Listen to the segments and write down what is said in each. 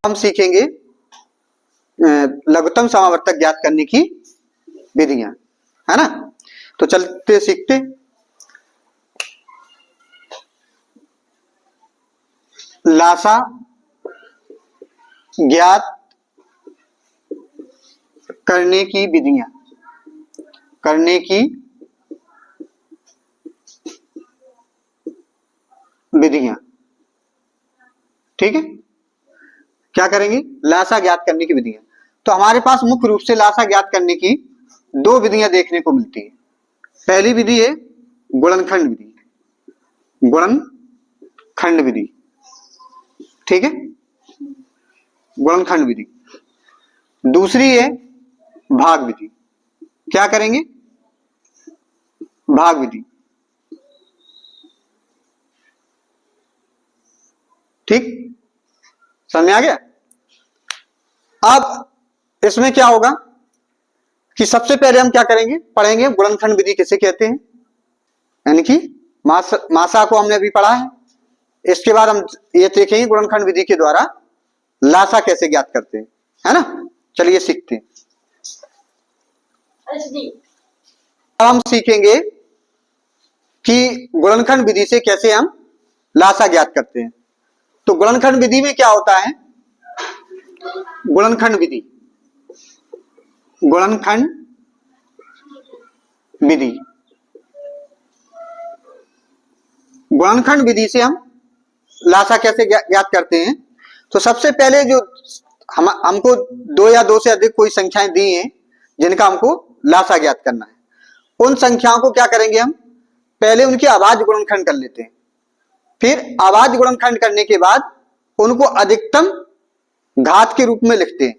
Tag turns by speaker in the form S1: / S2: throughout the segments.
S1: हम सीखेंगे लघुत्तम समावर्तक ज्ञात करने की विधियां, है ना। तो चलते सीखते। लासा ज्ञात करने की विधियां, करने की विधियां, ठीक है। क्या करेंगे? लासा ज्ञात करने की विधियां। तो हमारे पास मुख्य रूप से लासा ज्ञात करने की दो विधियां देखने को मिलती है। पहली विधि है गुणनखंड विधि, गुणनखंड विधि, ठीक है, गुणनखंड विधि। दूसरी है भाग विधि। क्या करेंगे? भाग विधि, ठीक, समझ में आ गया। अब इसमें क्या होगा कि सबसे पहले हम क्या करेंगे, पढ़ेंगे गुणनखंड विधि किसे कहते हैं, यानी कि मासा को हमने अभी पढ़ा है। इसके बाद हम ये देखेंगे गुणनखंड विधि के द्वारा लासा कैसे ज्ञात करते हैं, है ना। चलिए सीखते हैं। अब हम सीखेंगे कि गुणनखंड विधि से कैसे हम लासा ज्ञात करते हैं। तो गुणनखंड विधि में क्या होता है? गुणनखंड विधि, गुणनखंड विधि, गुणनखंड विधि से हम लासा कैसे ज्ञात करते हैं। तो सबसे पहले जो हमको दो या दो से अधिक कोई संख्याएं दी हैं जिनका हमको लासा ज्ञात करना है, उन संख्याओं को क्या करेंगे हम, पहले उनकी आवाज गुणनखंड कर लेते हैं। फिर आवाज गुणनखंड करने के बाद उनको अधिकतम घात के रूप में लिखते हैं।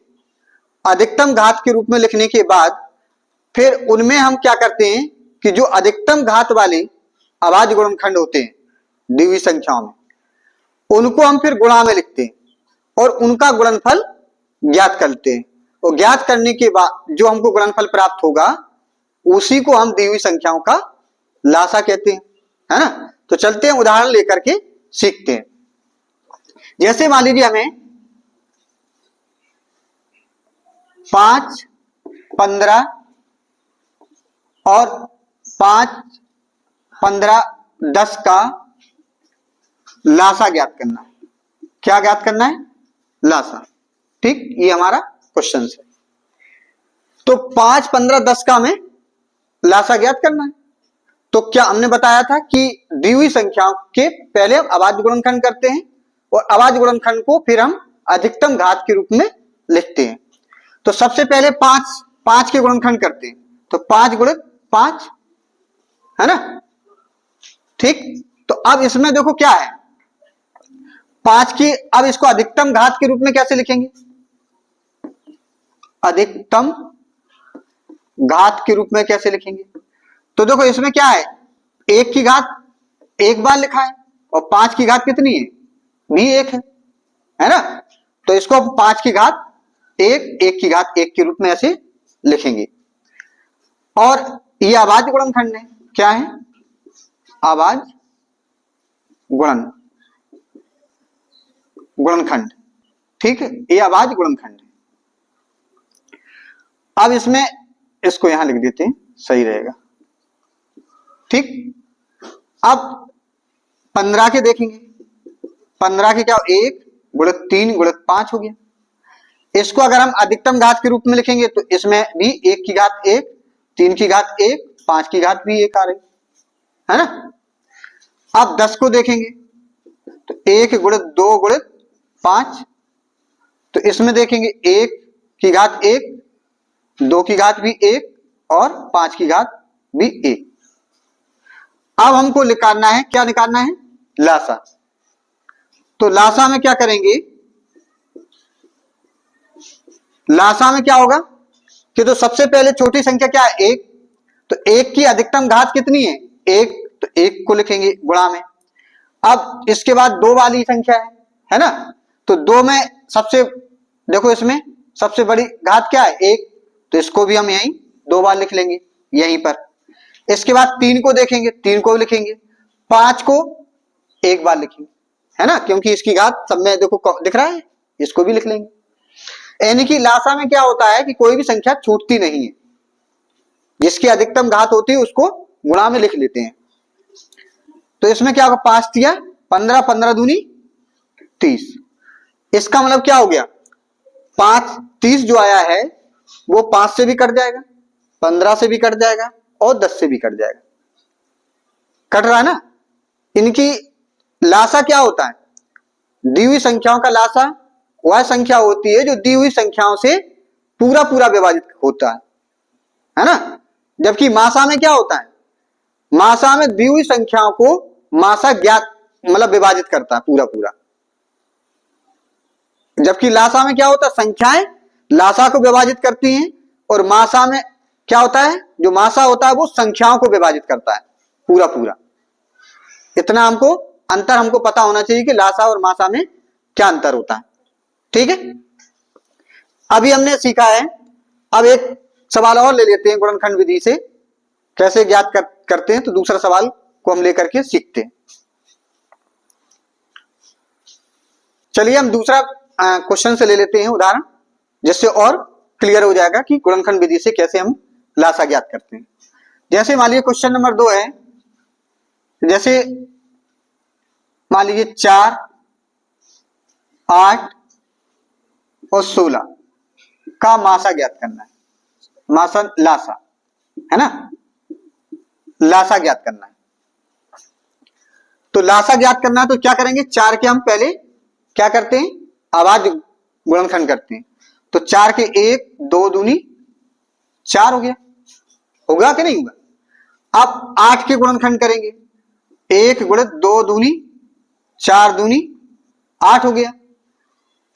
S1: अधिकतम घात के रूप में लिखने के बाद फिर उनमें हम क्या करते हैं कि जो अधिकतम घात वाले आवाज गुणनखंड होते हैं द्विवीय संख्याओं में, उनको हम फिर गुणा में लिखते हैं और उनका गुणनफल ज्ञात करते हैं। और ज्ञात करने के बाद जो हमको गुणनफल प्राप्त होगा उसी को हम द्विवीय संख्याओं का लासा कहते हैं, है ना। तो चलते हैं उदाहरण लेकर के सीखते हैं। जैसे मान लीजिए हमें 5, 15 और 5, 15, 10 का लासा ज्ञात करना है। क्या ज्ञात करना है? लासा, ठीक, ये हमारा क्वेश्चन है। तो 5, 15, 10 का हमें लासा ज्ञात करना है। तो क्या हमने बताया था कि द्विवीय संख्याओं के पहले हम आवाज गुणनखंड करते हैं और आवाज गुणनखंड को फिर हम अधिकतम घात के रूप में लिखते हैं। तो सबसे पहले 5 के गुणनखंड करते हैं, तो 5 गुणित 5, है ना, ठीक। तो अब इसमें देखो क्या है, 5 की, अब इसको अधिकतम घात के रूप में कैसे लिखेंगे? अधिकतम घात के रूप में कैसे लिखेंगे? तो देखो इसमें क्या है, 1 की घात एक बार लिखा है और 5 की घात कितनी है? भी 1 है ना। तो इसको 5 की घात 1, 1 की घात 1 के रूप में ऐसे लिखेंगे। और ये आवाज गुणनखंड है, क्या है? आवाज गुणनखंड, ठीक है, ये आवाज गुणनखंड है। अब इसमें इसको यहां लिख देते हैं, सही रहेगा, ठीक। अब 15 के देखेंगे, 15 के क्या, 1 गुणित 3 गुणित 5 हो गया। इसको अगर हम अधिकतम घात के रूप में लिखेंगे तो इसमें भी 1 की घात 1, 3 की घात 1, 5 की घात भी 1 आ रही है ना। अब 10 को देखेंगे तो 1 गुणित 2 गुणित 5, तो इसमें देखेंगे 1 की घात 1, 2 की घात भी 1 और 5 की घात भी 1। अब हमको निकालना है, क्या निकालना है? लासा। तो लासा में क्या करेंगे, लासा में क्या होगा कि तो सबसे पहले छोटी संख्या क्या है? 1, तो 1 की अधिकतम घात कितनी है? 1, तो 1 को लिखेंगे गुणा में। अब इसके बाद 2 वाली संख्या है ना, तो 2 में सबसे, देखो इसमें सबसे बड़ी घात क्या है? 1, तो इसको भी हम यहीं 2 बार लिख लेंगे यहीं पर। इसके बाद 3 को देखेंगे, 3 को लिखेंगे, 5 को 1 बार लिखेंगे, है ना, क्योंकि इसकी घात सब में देखो दिख रहा है इसको भी लिख लेंगे। यानी कि लासा में क्या होता है कि कोई भी संख्या छूटती नहीं है, जिसकी अधिकतम घात होती है उसको गुणा में लिख लेते हैं। तो इसमें क्या होगा, 5 दिया 15, 15 दूनी 30। इसका मतलब क्या हो गया, 5 30 जो आया है वो 5 से भी कट जाएगा, 15 से भी कट जाएगा और 10 से भी कट जाएगा। कट रहा है ना। इनकी लासा क्या होता है, दी हुई संख्याओं का लासा वह संख्या होती है जो दी हुई संख्याओं से पूरा पूरा विभाजित होता है ना। जबकि मासा में क्या होता है, मासा में दी हुई संख्याओं को मासा ज्ञात मतलब विभाजित करता है पूरा पूरा। जबकि लासा में क्या होता है, संख्याएं लासा को विभाजित करती हैं और मासा में क्या होता है, जो मासा होता है वो संख्याओं को विभाजित करता है पूरा पूरा। इतना हमको अंतर हमको पता होना चाहिए कि लासा और मासा में क्या अंतर होता है। ठीक है, अभी हमने सीखा है। अब एक सवाल और ले लेते हैं गुणनखंड विधि से कैसे ज्ञात करते हैं, तो दूसरा सवाल को हम लेकर के सीखते हैं। चलिए हम दूसरा क्वेश्चन से ले लेते हैं उदाहरण, जिससे और क्लियर हो जाएगा कि गुणनखंड विधि से कैसे हम लासा ज्ञात करते हैं। जैसे मान लीजिए क्वेश्चन नंबर 2 है, जैसे मान लीजिए 4, 8 और 16 का मासा ज्ञात करना है। मासा लासा है ना, लासा ज्ञात करना है। तो लासा ज्ञात करना है तो क्या करेंगे, 4 के हम पहले क्या करते हैं, अभाज्य गुणनखंड करते हैं। तो 4 के 1 2 दूनी 4 हो गया, होगा कि नहीं होगा। अब 8 के गुणनखंड करेंगे, 1 गुणित 2 दूनी 4 दूनी 8 हो गया।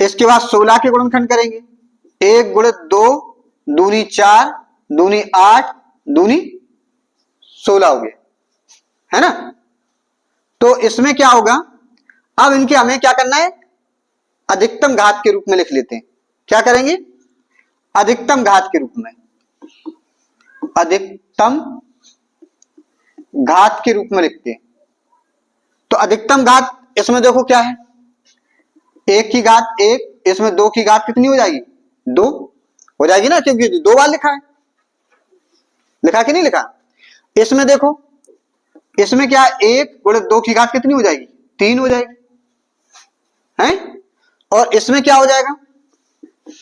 S1: इसके बाद 16 के गुणनखंड करेंगे, 1 गुणित 2 दूनी 4 दूनी 8 दूनी 16 हो गया, है ना। तो इसमें क्या होगा, अब इनके हमें क्या करना है, अधिकतम घात के रूप में लिख लेते हैं। क्या करेंगे, अधिकतम घात के रूप में, अधिकतम घात के रूप में लिखते हैं। तो अधिकतम घात इसमें देखो क्या है, 1 की घात 1, इसमें 2 की घात कितनी हो जाएगी, 2 हो जाएगी ना, क्योंकि 2 बार लिखा है, लिखा कि नहीं लिखा। इसमें देखो, इसमें क्या है, 1 गुणित 2 की घात कितनी हो जाएगी, 3 हो जाएगी, है। और इसमें क्या हो जाएगा,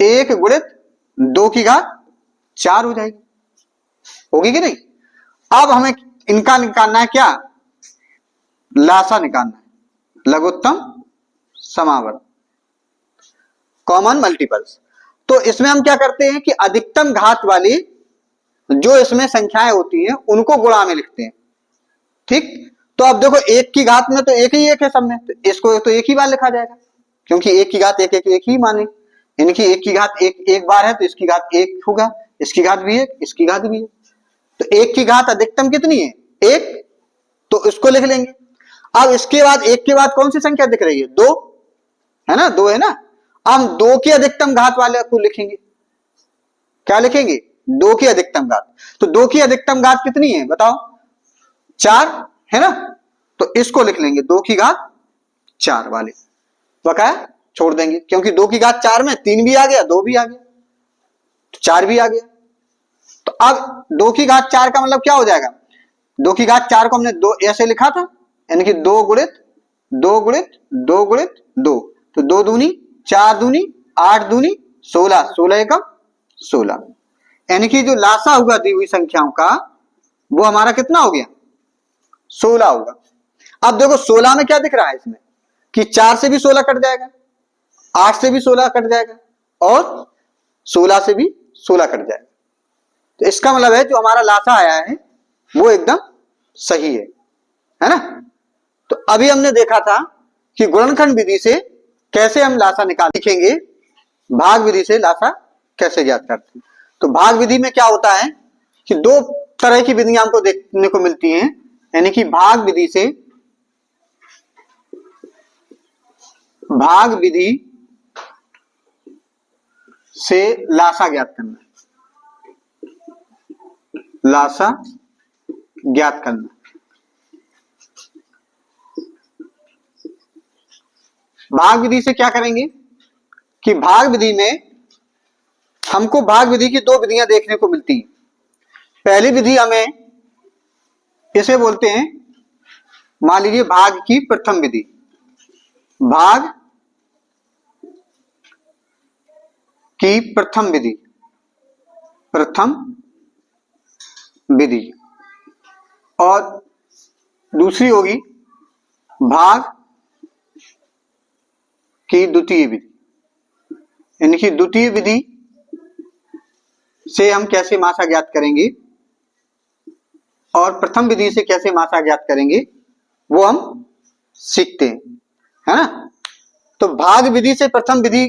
S1: 1 गुणित 2 की घात 4 हो जाएगी, होगी कि नहीं। अब हमें इनका निकालना है क्या, लासा निकालना है, लघुत्तम समावर्त, कॉमन मल्टीपल्स। तो इसमें हम क्या करते हैं कि अधिकतम घात वाली जो इसमें संख्याएं होती हैं उनको गुणा में लिखते हैं। ठीक, तो अब देखो 1 की घात में तो 1 ही 1 है सब में, तो इसको तो 1 ही बार लिखा जाएगा, क्योंकि 1 की घात 1 1 1 ही माने। इनकी 1 की घात 1 1 बार है तो इसकी घात 1 होगा, इसकी घात भी 1, इसकी घात भी 1। तो 1 की घात अधिकतम कितनी है, 1, तो इसको लिख लेंगे। अब इसके बाद 1 के बाद कौन सी संख्या दिख रही है, 2 है ना, 2 है ना। हम 2 की अधिकतम घात वाले को लिखेंगे, क्या लिखेंगे, 2 की अधिकतम घात। तो 2 की अधिकतम घात कितनी है बताओ, 4 है ना। तो इसको लिख लेंगे 2 की घात 4 वाले, बकाया छोड़ देंगे, क्योंकि 2 की घात 4 में 3 भी आ गया, 2 भी आ गया, तो 4 भी आ गया। तो अब 2 की घात 4 का मतलब क्या हो जाएगा, 2 की घात 4 को हमने 2 ऐसे लिखा था, यानी कि 2 गुणित 2 गुणित 2 गुणित 2, तो 2 दूनी 4 दूनी 8 दूनी 16, 16 एकम 16, यानी कि जो लासा होगा दी हुई संख्याओं का वो हमारा कितना हो गया, 16 होगा। अब देखो 16 में क्या दिख रहा है इसमें कि 4 से भी 16 कट जाएगा, 8 से भी 16 कट जाएगा और 16 से भी 16 कट जाएगा। तो इसका मतलब है जो हमारा लासा आया है वो एकदम सही है ना। तो अभी हमने देखा था कि गुणनखंड विधि से कैसे हम लासा निकाल लिखेंगे, भाग विधि से लासा कैसे ज्ञात करते हैं। तो भाग विधि में क्या होता है कि 2 तरह की विधियां हमको देखने को मिलती हैं, यानी कि भाग विधि से लासा ज्ञात करना, लासा ज्ञात करना। भाग विधि से क्या करेंगे, कि भाग विधि में हमको भाग विधि की दो विधियां देखने को मिलती हैं। पहली विधि हमें इसे बोलते हैं, मान लीजिए भाग की प्रथम विधि, भाग की प्रथम विधि, प्रथम विधि, और दूसरी होगी भाग की द्वितीय विधि। इनकी द्वितीय विधि से हम कैसे मात्रा ज्ञात करेंगे और प्रथम विधि से कैसे मात्रा ज्ञात करेंगे वो हम सीखते हैं, है ना। तो भाग विधि से प्रथम विधि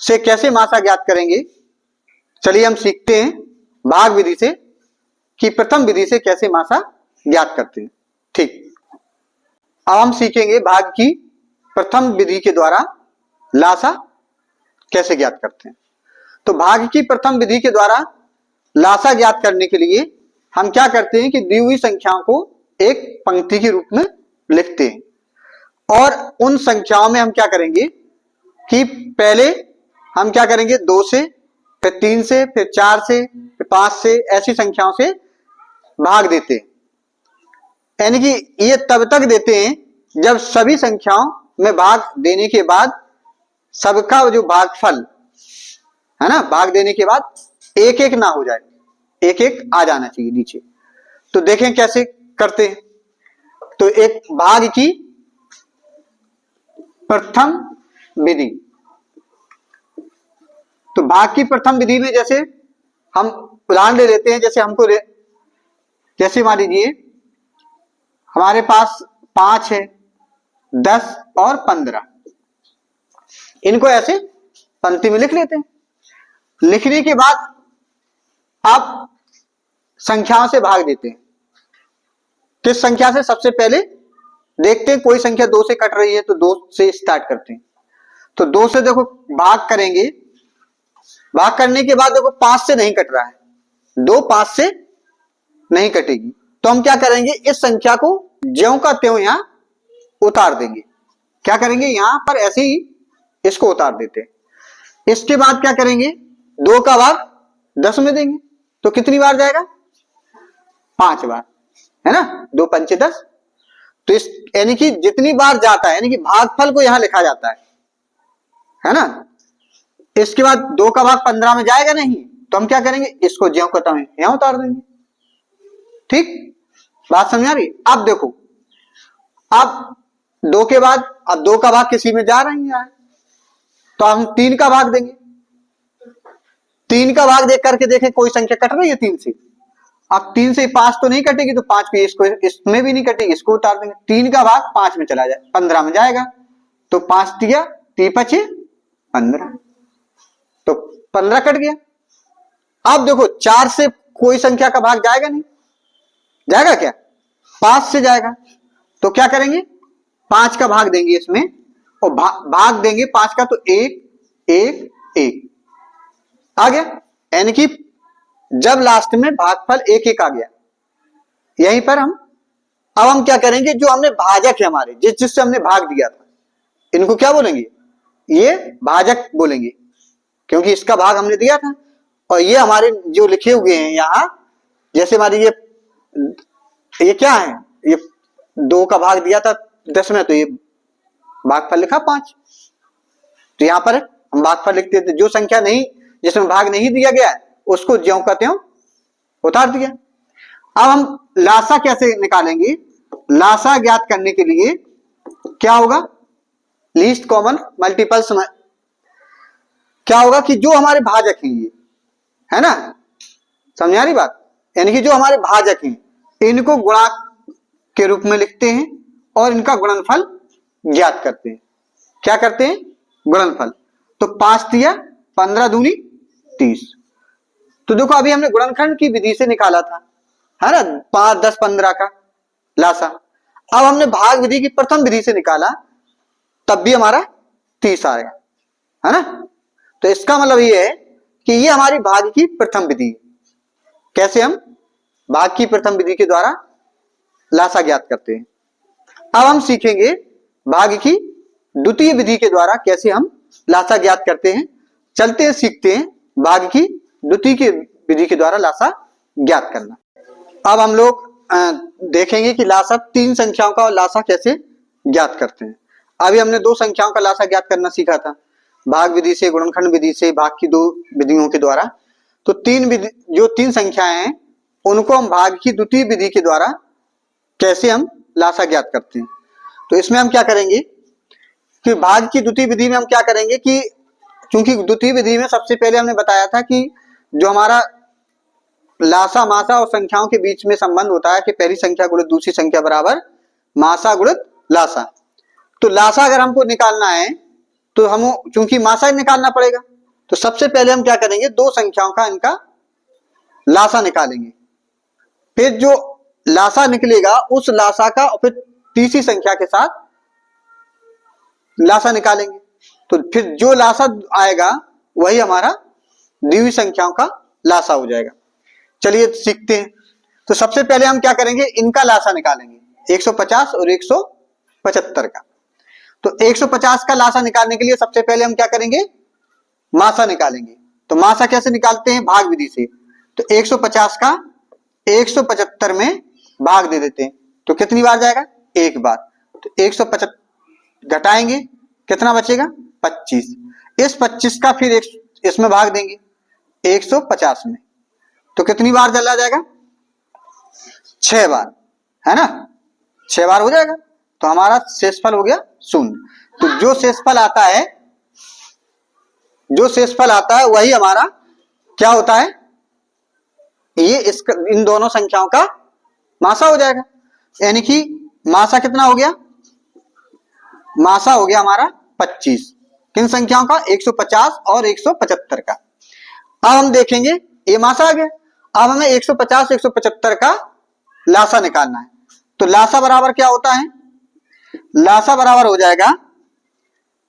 S1: से कैसे मात्रा ज्ञात करेंगे, चलिए हम सीखते हैं भाग विधि से कि प्रथम विधि से कैसे मात्रा ज्ञात करते हैं। ठीक, अब हम सीखेंगे भाग की प्रथम विधि के द्वारा लासा कैसे ज्ञात करते हैं। तो भाग की प्रथम विधि के द्वारा लासा ज्ञात करने के लिए हम क्या करते हैं कि दी हुई संख्याओं को एक पंक्ति के रूप में लिखते हैं और उन संख्याओं में हम क्या करेंगे कि पहले हम क्या करेंगे 2 से, फिर 3 से, फिर 4 से, फिर 5 से, ऐसी संख्याओं से भाग देते हैं। यानी कि ये तब तक देते हैं जब सभी संख्याओं में भाग देने के बाद सबका जो भागफल है ना, भाग देने के बाद एक एक ना हो जाए, एक एक आ जाना चाहिए नीचे। तो देखें कैसे करते हैं। तो एक भाग की प्रथम विधि, तो भाग की प्रथम विधि में जैसे हम उदाहरण ले लेते हैं, जैसे मान लीजिए हमारे पास 5 है, 10 और 15, इनको ऐसे पंक्ति में लिख लेते हैं। लिखने के बाद आप संख्याओं से भाग देते हैं। किस संख्या से? सबसे पहले देखते हैं कोई संख्या 2 से कट रही है तो 2 से स्टार्ट करते हैं। तो 2 से देखो भाग करेंगे, भाग करने के बाद देखो 5 से नहीं कट रहा है, 2 5 से नहीं कटेगी, तो हम क्या करेंगे, इस संख्या को ज्यों का त्यों यहां उतार देंगे। क्या करेंगे, यहां पर ऐसे ही इसको उतार देते हैं। इसके बाद क्या करेंगे, 2 का भाग 10 में देंगे, तो कितनी बार जाएगा, 5 बार, है ना, 2 पंचे 10। तो इस यानी कि जितनी बार जाता है, यानी कि भागफल को यहां लिखा जाता है ना। इसके बाद 2 का भाग 15 में जाएगा नहीं, तो हम क्या करेंगे, इसको ज्यों का त्यों यहां उतार देंगे। ठीक, बात समझ आ रही। अब देखो, अब 2 के बाद अब 2 का भाग किसी में जा रही है, तो हम 3 का भाग देंगे। 3 का भाग देख करके देखें कोई संख्या कट रही है 3 से। अब 3 से 5 तो नहीं कटेगी, तो 5 की इसको इसमें भी नहीं कटेगी, इसको उतार देंगे। 3 का भाग 5 में चला जाए, 15 में जाएगा, तो 5 दिया 3 5 15, तो 15 कट गया। अब देखो 4 से कोई संख्या का भाग जाएगा नहीं, जाएगा क्या, 5 से जाएगा, तो क्या करेंगे, 5 का भाग देंगे इसमें और भाग देंगे 5 का, तो 1 1 1 आ गया। यानी कि जब लास्ट में भागफल 1 1 आ गया, यहीं पर अब हम क्या करेंगे, जो हमने भाजक है हमारे, जिससे हमने भाग दिया था, इनको क्या बोलेंगे, ये भाजक बोलेंगे, क्योंकि इसका भाग हमने दिया था। और ये हमारे जो लिखे हुए हैं यहां, जैसे हमारी ये क्या है, ये 2 का भाग दिया था 10 में, तो ये भागफल लिखा 5, तो यहां पर हम भागफल लिखते थे। जो संख्या नहीं, जिसमें भाग नहीं दिया गया उसको ज्यों का त्यों उतार दिया। अब हम लासा कैसे निकालेंगे, लासा ज्ञात करने के लिए क्या होगा, लीस्ट कॉमन मल्टीपल, क्या होगा कि जो हमारे भाजक हैं ये, है ना, समझा रही बात, यानी कि जो हमारे भाजक हैं इनको गुणांक के रूप में लिखते हैं और इनका गुणनफल ज्ञात करते हैं। क्या करते हैं, गुणनफल। तो 5 दिया 15 दूनी 30, तो देखो अभी हमने गुणनखंड की विधि से निकाला था, है ना, 5 10 15 का लासा। अब हमने भाग विधि की प्रथम विधि से निकाला, तब भी हमारा 30 आएगा, है ना। तो इसका मतलब ये है कि ये हमारी भाग की प्रथम विधि है। कैसे हम भाग की प्रथम विधि के द्वारा लासा ज्ञात करते हैं। अब हम सीखेंगे भाग की द्वितीय विधि के द्वारा कैसे हम लासा ज्ञात करते हैं। चलते हैं, सीखते हैं भाग की द्वितीय की विधि के द्वारा लासा ज्ञात करना। अब हम लोग देखेंगे कि लासा तीन संख्याओं का और लासा कैसे ज्ञात करते हैं। अभी हमने दो संख्याओं का लासा ज्ञात करना सीखा था, भाग विधि से, गुणनखंड विधि से, भाग की दो विधियों के द्वारा। तो जो तीन संख्याएं हैं उनको हम भाग की द्वितीय विधि के द्वारा कैसे हम लासा ज्ञात करते हैं। तो इसमें हम क्या करेंगे कि भाग की द्वितीय विधि में हम क्या करेंगे कि क्योंकि द्वितीय विधि में सबसे पहले हमने बताया था कि जो हमारा लासा, मासा और संख्याओं के बीच में संबंध होता है कि पहली संख्या गुणित दूसरी संख्या बराबर मासा गुणित लासा। तो लासा अगर हमको निकालना है तो हम चूंकि मासा ही निकालना पड़ेगा, तो सबसे पहले हम क्या करेंगे, दो संख्याओं का इनका लासा निकालेंगे। फिर जो लासा निकलेगा उस लासा का और फिर तीसरी संख्या के साथ लासा निकालेंगे। तो फिर जो लासा आएगा वही हमारा द्वितीय संख्याओं का लासा हो जाएगा। चलिए सीखते हैं। तो सबसे पहले हम क्या करेंगे, इनका लासा निकालेंगे, 150 और 175 का। तो 150 का लासा निकालने के लिए सबसे पहले हम क्या करेंगे, मासा निकालेंगे। तो मासा कैसे निकालते हैं, भाग विधि से। तो 150 का 175 में भाग दे देते हैं, तो कितनी बार जाएगा, एक बार। तो 175 घटाएंगे, कितना बचेगा, 25। इस 25 का फिर इसमें भाग देंगे 150 में, तो कितनी बार चला जाएगा, 6 बार, है ना, 6 बार हो जाएगा। तो हमारा शेषफल हो गया 0। तो जो शेषफल आता है वही हमारा क्या होता है, ये इन दोनों संख्याओं का मासा हो जाएगा। यानी कि मासा कितना हो गया, मासा हो गया हमारा 25। किन संख्याओं का, 150 और 175 का। अब हम देखेंगे ये मासा आ गया। अब हमें 150 175 का लासा निकालना है। तो लासा बराबर क्या होता है, लासा बराबर हो जाएगा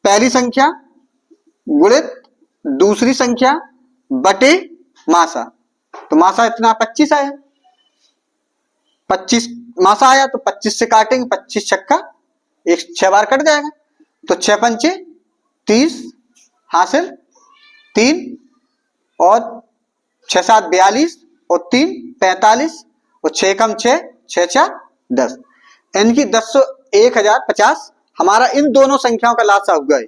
S1: पहली संख्या गुणित दूसरी संख्या बटे मासा। तो मासा इतना 25 आया, 25 मासा आया, तो 25 से काटेंगे, 25 छक्का 6 बार कट जाएगा। तो 6 पंचे 30 हासिल 3 और 6 7 42 और 3 45 और 6 कम 6 6 4 10, इनकी 1050 हमारा इन दोनों संख्याओं का लासा होगा।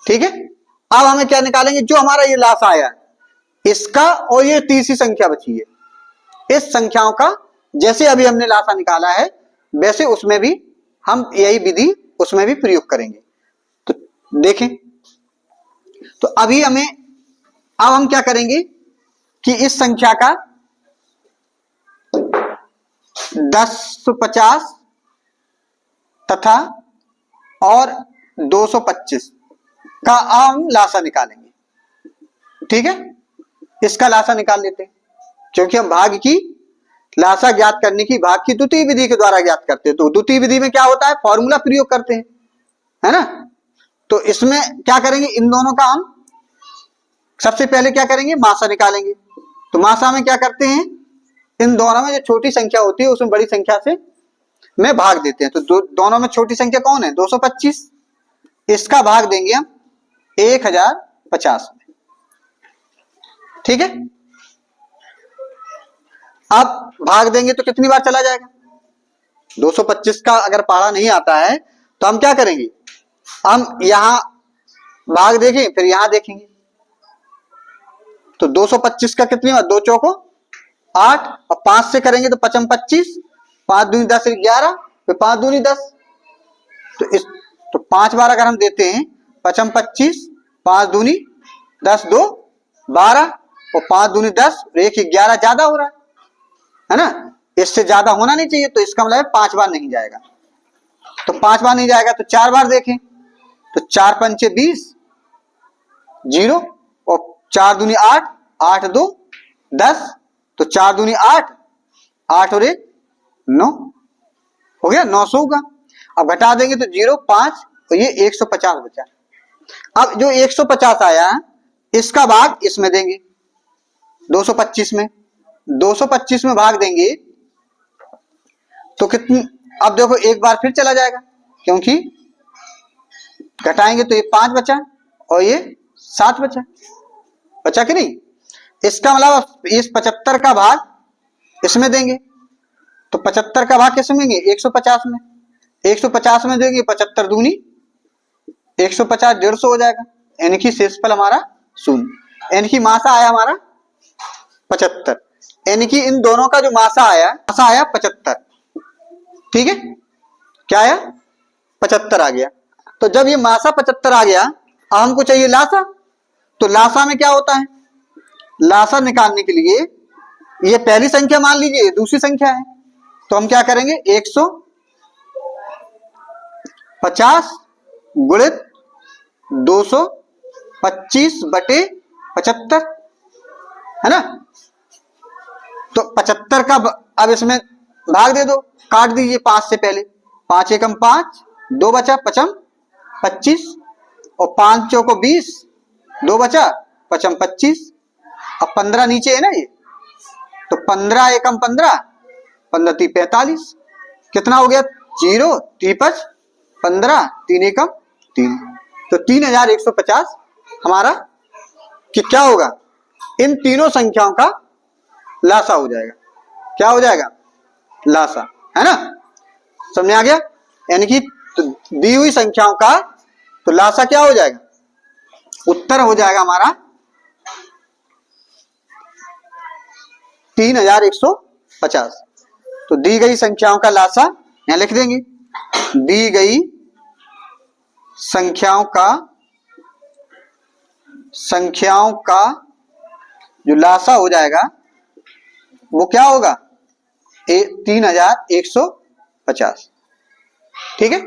S1: ठीक है। अब हमें क्या निकालेंगे, जो हमारा ये लासा आया इसका और ये तीसरी संख्या बची है, इस संख्याओं का जैसे अभी हमने लासा निकाला है वैसे उसमें भी हम यही विधि उसमें भी प्रयोग करेंगे। तो देखें, तो अभी अब हम क्या करेंगे कि इस संख्या का 1050 तथा और 225 का हम लासा निकालेंगे। ठीक है, इसका लासा निकाल लेते हैं, क्योंकि हम भाग की लासा ज्ञात करने की भाग की द्वितीय विधि के द्वारा ज्ञात करते हैं। तो द्वितीय विधि में क्या होता है, फॉर्मूला प्रयोग करते हैं, है ना। तो इसमें क्या करेंगे, इन दोनों का हम सबसे पहले क्या करेंगे, मासा निकालेंगे। तो मासा में क्या करते हैं, इन दोनों में जो छोटी संख्या होती है उसमें बड़ी संख्या से में भाग देते हैं। तो दोनों में छोटी संख्या कौन है, 225, इसका भाग देंगे हम 1050 में। ठीक है, अब भाग देंगे तो कितनी बार चला जाएगा, 225 का अगर पहाड़ा नहीं आता है तो हम क्या करेंगे, हम यहां भाग देखें फिर यहां देखेंगे। तो 225 का कितनी बार, 2 चौको 8 और 5 से करेंगे तो 5 25, 5 दूनी 10 11, फिर 5 दूनी 10। तो 5 बार अगर हम देते हैं 5 25, 5 दूनी 10 2 12 और 5 दूनी 10 और 1 11 ज्यादा हो रहा है ना, इससे ज्यादा होना नहीं चाहिए। तो इसका मतलब 5 बार नहीं जाएगा। तो 5 बार नहीं जाएगा तो 4 बार देखें, तो 4 पंचे 20 0 और 4 दूनी 8 8 2 10, तो 4 दूनी 8 8 और 1 9 हो गया, 900 होगा। अब घटा देंगे तो 0 5 और ये 150 बचा। अब जो 150 आया इसका भाग इसमें देंगे 225 में, 225 में भाग देंगे तो कितनी, अब देखो एक बार फिर चला जाएगा क्योंकि घटाएंगे तो ये 5 बचा, और ये 7 बचा, बचा कि नहीं। इसका मतलब इस 75 का भाग इसमें देंगे, तो 75 का भाग किसमें देंगे, 150 में। 150 में देंगे 75 दूनी 150, 150 हो जाएगा, यानी कि शेषफल हमारा 0, यानी कि मासा आया हमारा 75, यानी कि इन दोनों का जो मासा आया 75। ठीक है, क्या आया, 75 आ गया। तो जब ये मासा 75 आ गया, अब हमको चाहिए लासा। तो लासा में क्या होता है, लासा निकालने के लिए ये पहली संख्या मान लीजिए, दूसरी संख्या है, तो हम क्या करेंगे, 150 गुणित 225 बटे 75, है ना। तो 75 का अब इसमें भाग दे दो, काट दीजिए 5 से पहले, 5 एकम 5, 2 बचा, पचम 25, और 5 चौको 20, 2 बचा, पचम 25, अब 15 नीचे है ना ये, तो 15 एकम 15, 15 ती 45, कितना हो गया, 0 3 15, 3 एकम 3, तो 3150 हमारा कि क्या होगा, इन तीनों संख्याओं का लासा हो जाएगा। क्या हो जाएगा, लासा, है ना, समझ में आ गया। यानी कि तो दी हुई संख्याओं का तो लासा क्या हो जाएगा, उत्तर हो जाएगा हमारा 3150। तो दी गई संख्याओं का लासा यहां लिख देंगे, दी गई संख्याओं का जो लासा हो जाएगा वो क्या होगा, 3150। ठीक है,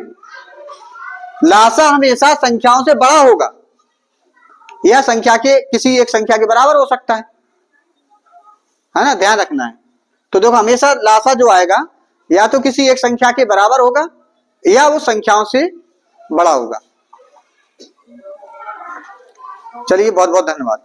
S1: लासा हमेशा संख्याओं से बड़ा होगा, या संख्या के किसी एक संख्या के बराबर हो सकता है ना, ध्यान रखना है। तो देखो हमेशा लासा जो आएगा या तो किसी एक संख्या के बराबर होगा या वो संख्याओं से बड़ा होगा। चलिए, बहुत बहुत धन्यवाद।